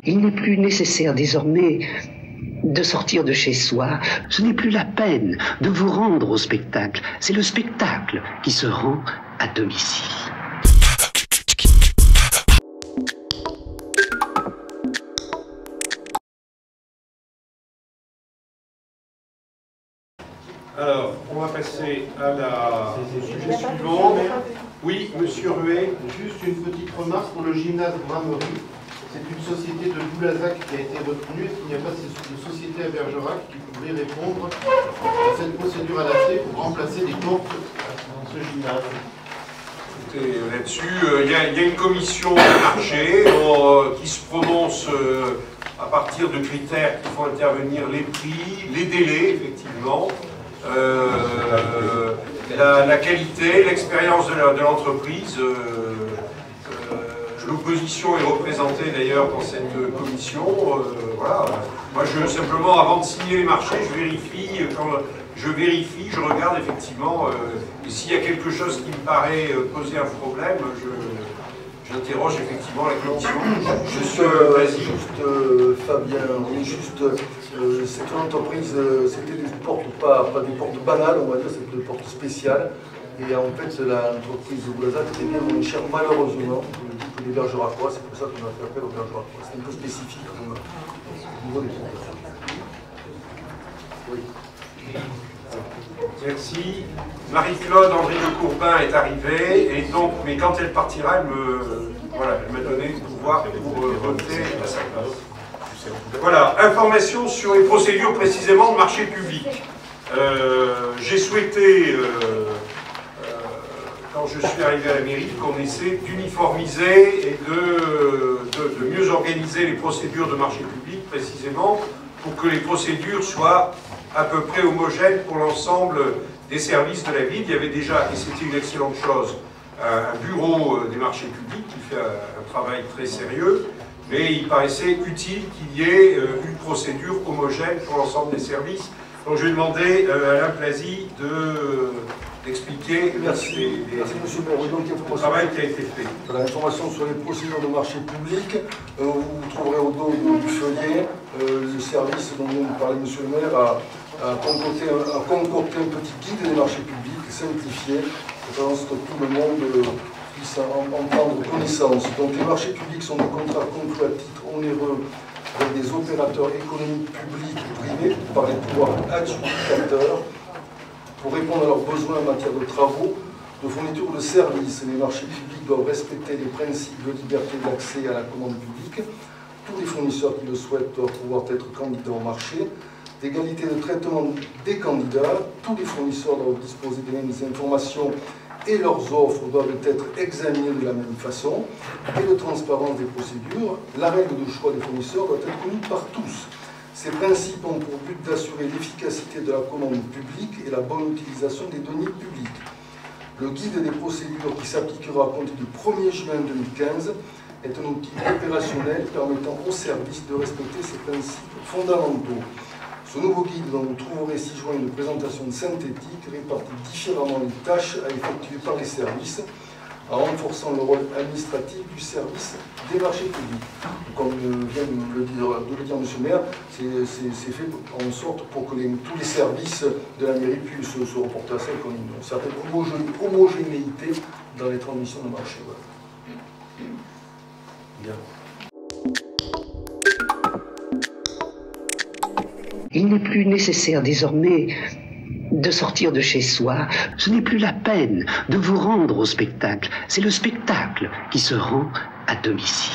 Il n'est plus nécessaire désormais de sortir de chez soi. Ce n'est plus la peine de vous rendre au spectacle. C'est le spectacle qui se rend à domicile. Alors, on va passer au sujet suivant. Oui, Monsieur Ruet. Juste une petite remarque pour le gymnase Bramerie. C'est une société de Boulazac qui a été retenue. Est-ce qu'il n'y a pas de société à Bergerac qui pourrait répondre à cette procédure adaptée pour remplacer des portes dans ce gymnase? Là-dessus, il y a une commission de marché qui se prononce à partir de critères qui font intervenir les prix, les délais, effectivement, la qualité, l'expérience de l'entreprise. L'opposition est représentée d'ailleurs dans cette commission. Voilà. Moi, simplement, avant de signer les marchés, je regarde effectivement, et s'il y a quelque chose qui me paraît poser un problème, j'interroge effectivement la commission. Fabien, c'est une entreprise, c'était des portes, pas des portes banales, on va dire, c'était des portes spéciales. Et en fait, l'entreprise de Boulazac était bien moins chère, malheureusement, que les Bergeracois. C'est pour ça qu'on a fait appel aux Bergeracois. C'est un peu spécifique au niveau des portes. Oui. Merci. Marie-Claude André de Courbin est arrivée, et donc, mais quand elle partira, elle m'a donné le pouvoir pour voter à sa place. Voilà, information sur les procédures précisément de marché public. J'ai souhaité, quand je suis arrivé à la mairie, qu'on essaie d'uniformiser et de mieux organiser les procédures de marché public, précisément, pour que les procédures soient à peu près homogènes pour l'ensemble des services de la ville. Il y avait déjà, et c'était une excellente chose, un bureau des marchés publics qui fait un travail très sérieux, mais il paraissait utile qu'il y ait une procédure homogène pour l'ensemble des services. Donc je vais demander à Alain Plazy d'expliquer le travail qui a été fait. Voilà, l'information sur les procédures de marché public. Vous trouverez au dos du feuillet le service dont vient de parler M. le maire a concocté un petit guide des marchés publics simplifié, je pense que tout le monde puisse en prendre connaissance. Donc les marchés publics sont des contrats conclus à titre onéreux avec des opérateurs économiques publics et privés par les pouvoirs adjudicateurs pour répondre à leurs besoins en matière de travaux, de fourniture de services. Les marchés publics doivent respecter les principes de liberté d'accès à la commande publique. Tous les fournisseurs qui le souhaitent doivent pouvoir être candidats au marché. D'égalité de traitement des candidats. Tous les fournisseurs doivent disposer des mêmes informations et leurs offres doivent être examinées de la même façon. Et de transparence des procédures. La règle de choix des fournisseurs doit être connue par tous. Ces principes ont pour but d'assurer l'efficacité de la commande publique et la bonne utilisation des deniers publics. Le guide des procédures qui s'appliquera à compter du 1er juin 2015 est un outil opérationnel permettant aux services de respecter ces principes fondamentaux. Ce nouveau guide, dont vous trouverez ci-joint une présentation synthétique, répartit différemment les tâches à effectuer par les services, en renforçant le rôle administratif du service des marchés publics. Comme vient de le dire M. le maire, c'est fait en sorte pour que tous les services de la mairie puissent se reporter à ça, comme une certaine homogénéité dans les transmissions de marché. Voilà. Bien. Il n'est plus nécessaire désormais de sortir de chez soi. Ce n'est plus la peine de vous rendre au spectacle. C'est le spectacle qui se rend à domicile.